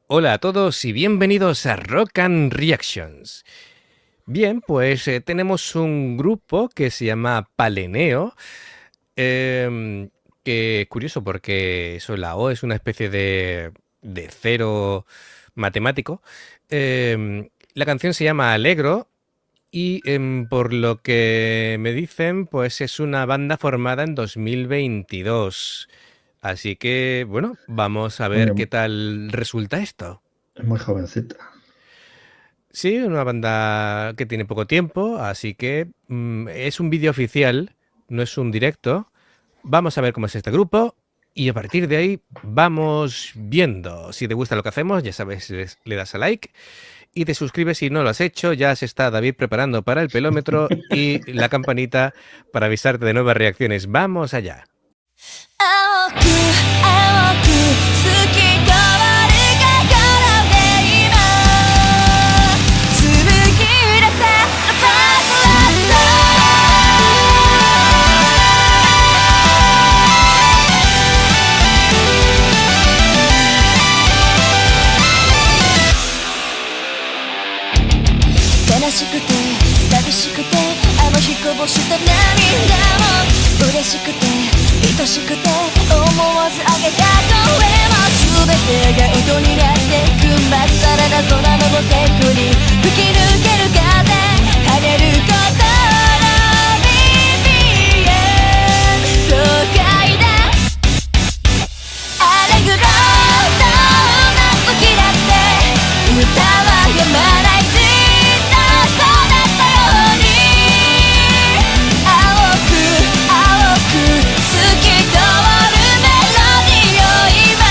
Hola a todos y bienvenidos a Rock and Reactions. Bien, pues tenemos un grupo que se llama Paleneo, que es curioso porque eso, la O es una especie de cero matemático. La canción se llama Alegro y por lo que me dicen, pues es una banda formada en 2022. Así que, bueno, vamos a ver qué Muy, tal resulta esto. muy jovencita. Sí, una banda que tiene poco tiempo, así que es un vídeo oficial, no es un directo. Vamos a ver cómo es este grupo y a partir de ahí vamos viendo. Si te gusta lo que hacemos, ya sabes, le das a like y te suscribes si no lo has hecho. Ya se está David preparando para el pelómetro y la campanita para avisarte de nuevas reacciones. Vamos allá. 青く青く透き通る心で今紡ぎ出せ The First Love 悲しくて寂しくてあの日こぼした涙も嬉しくて愛しくて思わずあげた声も全てが音になってくまっさらな空の5セクに吹き抜ける風跳ねる心の耳へ爽快だアレグロどんな時だって歌は止まないずっとそうだったように青く青く透き通るメロディを今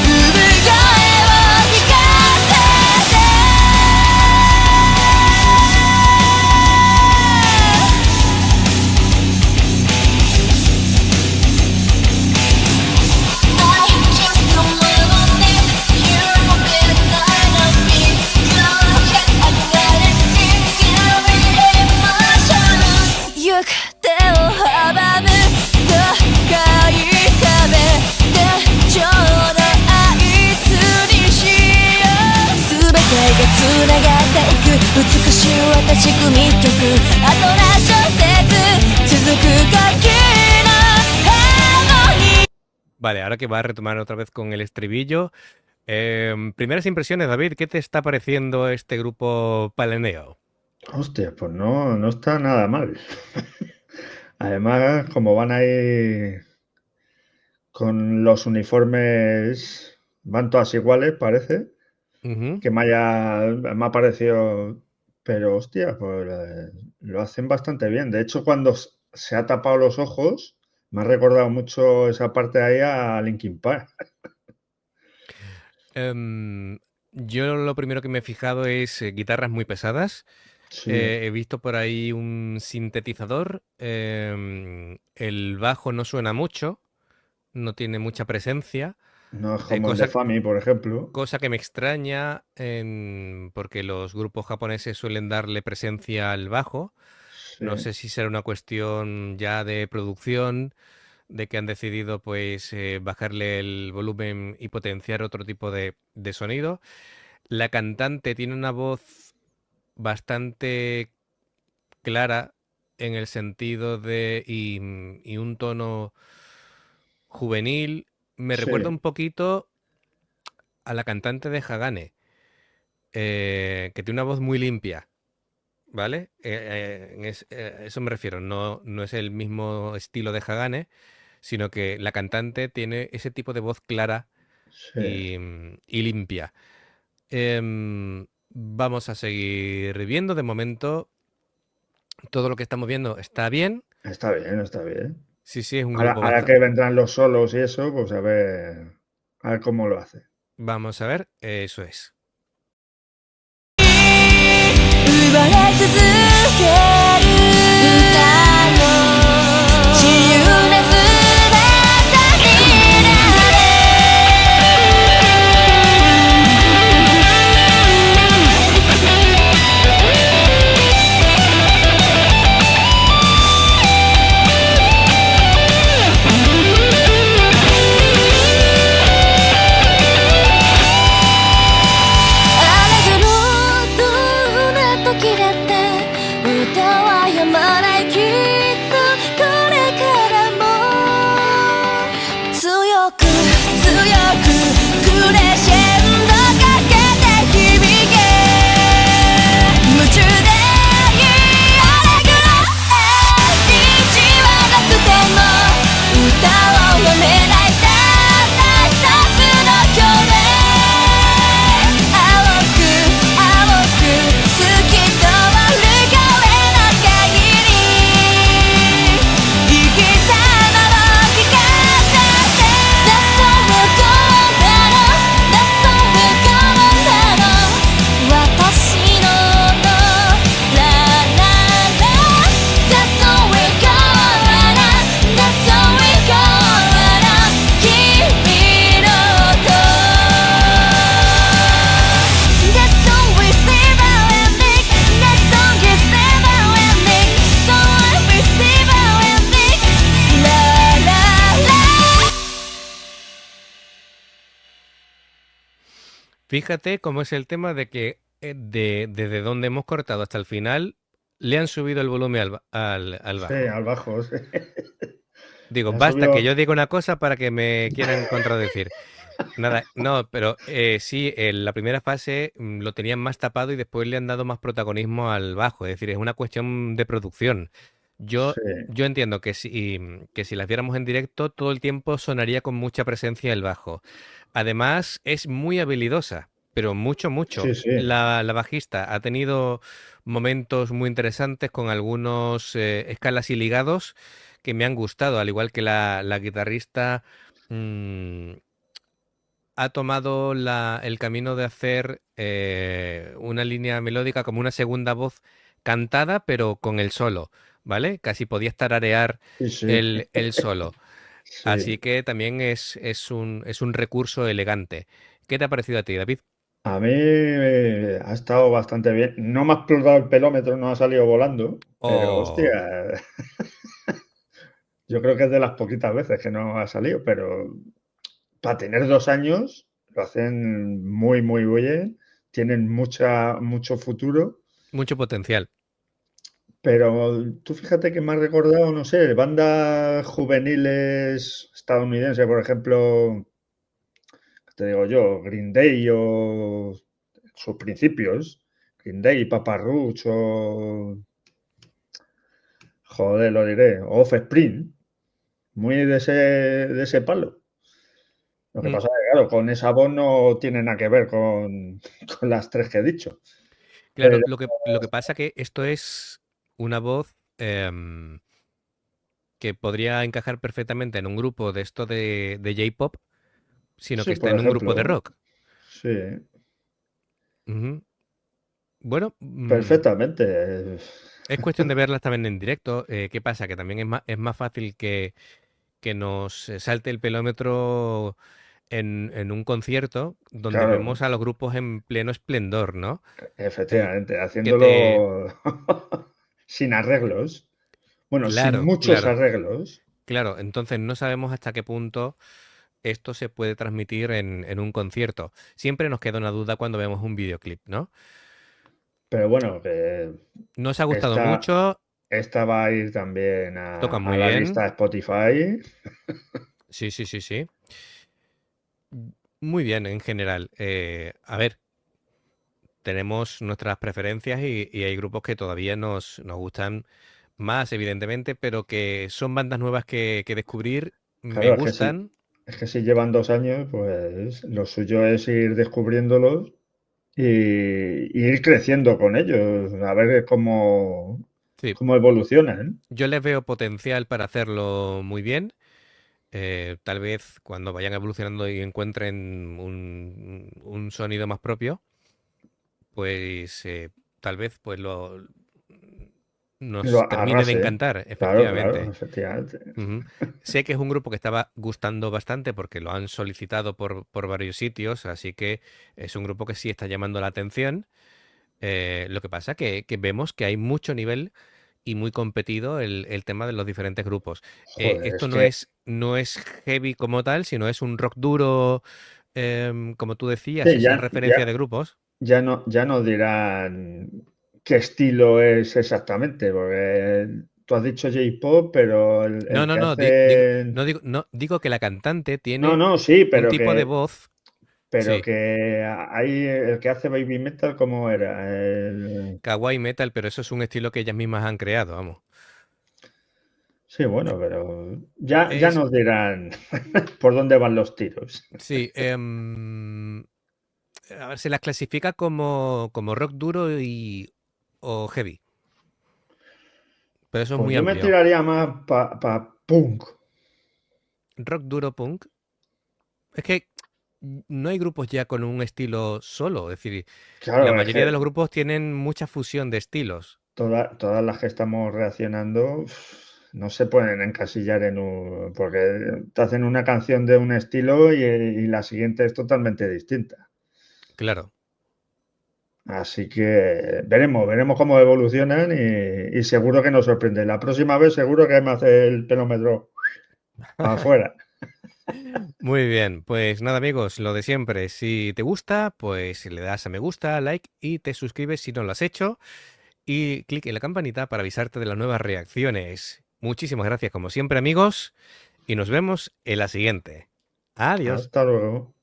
産声を聞かせてI just don't wanna live here on this side of me. I'm gonna sing every emotion. 行く手を阻む高い壁でちょうどあいつにしよう全てが繋がっていく美しい私組曲アトラ小説続く呼吸のハーモニー Vale, ahora que va a retomar otra vez con el estribillo. Primeras impresiones, David, ¿qué te está pareciendo este grupo Paleneo? Hostia, pues no está nada mal. Además, como van ahí con los uniformes, van todas iguales, parece, Ujú. que me ha parecido, pero hostia, pues lo hacen bastante bien. De hecho, cuando se ha tapado los ojos, me ha recordado mucho esa parte ahí a Linkin Park. Em, yo lo primero que me he fijado es guitarras muy pesadas. Sí, He visto por ahí un sintetizador. El bajo no suena mucho, no tiene mucha presencia, no es eh, como el de cosa, Fami, por ejemplo. cosa que me extraña porque los grupos japoneses suelen darle presencia al bajo. No Sí. sé si será una cuestión ya de producción, de que han decidido pues bajarle el volumen y potenciar otro tipo de sonido. La cantante tiene una voz bastante clara en el sentido y un tono juvenil. Me recuerda Sí, un poquito a la cantante de Hagane, que tiene una voz muy limpia, ¿vale? Eso me refiero, no es el mismo estilo de Hagane, sino que la cantante tiene ese tipo de voz clara sí. y limpia. Vamos a seguir viendo. De momento, todo lo que estamos viendo está bien. Está bien, está bien. Sí, sí, es un Ahora, grupo ahora bastante. que vendrán los solos y eso, pues a ver cómo lo hace. Vamos a ver, eso es. 生まれ続ける歌の自由な翼になれ 「く強くクレッシェンドかけて響け夢中でいいアレグロ道はなくても歌を止めないたった一つの距離青く青く透き通る声の限り生きたまま聞かせて That's all we're going on That's all we're going on 私のラララ That's all we're going on That's all we're going on 君の音 That song we never ending That song is never ending Song we never ending La la la Fíjate cómo es el tema de que desde donde hemos cortado hasta el final le han subido el volumen al bajo. Sí, al bajo. Sí. Digo, Le han basta subido- que yo diga una cosa para que me quieran contradecir. Nada, no, pero sí, en la primera fase lo tenían más tapado y después le han dado más protagonismo al bajo. Es decir, es una cuestión de producción. Yo, Sí, yo entiendo que si las viéramos en directo, todo el tiempo sonaría con mucha presencia el bajo. Además, es muy habilidosa, pero mucho, mucho. sí, sí. La bajista ha tenido momentos muy interesantes con algunos escalas y ligados que me han gustado, al igual que la guitarrista mm, ha tomado el camino de hacer una línea melódica como una segunda voz cantada, pero con el solo, ¿vale? Casi podías tararear Sí, sí. el solo. Sí. Así que también es un recurso elegante. ¿Qué te ha parecido a ti, David? A mí ha estado bastante bien. No me ha explotado el pelómetro, no ha salido volando, pero Oh, hostia, yo creo que es de las poquitas veces que no ha salido, pero para tener 2 años lo hacen muy, muy bien, tienen mucho futuro, mucho potencial. pero tú fíjate que me ha recordado, no sé, bandas juveniles estadounidenses, por ejemplo, ¿qué te digo yo? Green Day o sus principios, Green Day, Papa Roach o, joder, lo diré, Offspring, muy de ese palo. Lo que Mm, pasa es que, claro, con esa voz no tiene nada que ver con las tres que he dicho. Claro, Pero lo que pasa que esto es una voz que podría encajar perfectamente en un grupo de esto de J-pop, sino que sí, está por en un grupo de ejemplo, rock. sí, Ujú. Bueno, perfectamente. es cuestión de verlas también en directo. ¿Qué pasa? Que también es más fácil que nos salte el pelómetro en un concierto donde Claro, vemos a los grupos en pleno esplendor, ¿no? Eh, efectivamente, que te... haciéndolo sin arreglos. Bueno, sin Claro, muchos claro, arreglos. claro. Entonces no sabemos hasta qué punto esto se puede transmitir en un concierto. Siempre nos queda una duda cuando vemos un videoclip, ¿no? Pero bueno, que Nos ha gustado esta, mucho, esta va a ir también a, tocan a muy la lista bien. de Spotify. Sí, sí, sí, sí. Muy bien en general. A ver, tenemos nuestras preferencias y hay grupos que todavía nos gustan más, evidentemente, pero que son bandas nuevas que descubrir, me Claro, es que si, gustan. es que si llevan 2 años, pues lo suyo es ir descubriéndolos y ir creciendo con ellos, a ver cómo, Sí, cómo evolucionan. yo les veo potencial para hacerlo muy bien. Tal vez cuando vayan evolucionando y encuentren un sonido más propio, pues tal vez pues Lo nos termine de arrase. encantar, Claro, claro, efectivamente. efectivamente. Ujú. Sé que es un grupo que estaba gustando bastante porque lo han solicitado por varios sitios, así que es un grupo que sí está llamando la atención. Lo que pasa que vemos que hay mucho nivel y muy competido el tema de los diferentes grupos. Joder, Esto es no que es heavy como tal, sino es un rock duro, como tú decías, sí, esa ya, referencia ya, de grupos. ya no dirán qué estilo es exactamente, porque tú has dicho J-pop, pero No, el no, que no, hace... no, digo que la cantante No, tiene no, sí, un tipo de voz. pero Sí, que hay el que hace baby metal, ¿cómo era? kawaii metal, pero eso es un estilo que ellas mismas han creado, vamos. Sí, bueno, pero ya Es, nos dirán por dónde van los tiros. sí, a ver, se las clasifica como rock duro o heavy, pero eso es Pues muy yo me amplio. tiraría más para punk. Rock duro punk, es que no hay grupos ya con un estilo solo, es decir, la Claro, es mayoría de los que grupos tienen mucha fusión de estilos. todas las que estamos reaccionando no se pueden encasillar en un... porque te hacen una canción de un estilo y la siguiente es totalmente distinta. Claro. Así que veremos cómo evolucionan y seguro que nos sorprende. La próxima vez seguro que me hace el pelómetro para afuera. Muy bien, pues nada amigos, lo de siempre. Si te gusta, pues le das a me gusta, like y te suscribes si no lo has hecho. Y clic en la campanita para avisarte de las nuevas reacciones. Muchísimas gracias como siempre amigos y nos vemos en la siguiente. Adiós. Hasta luego.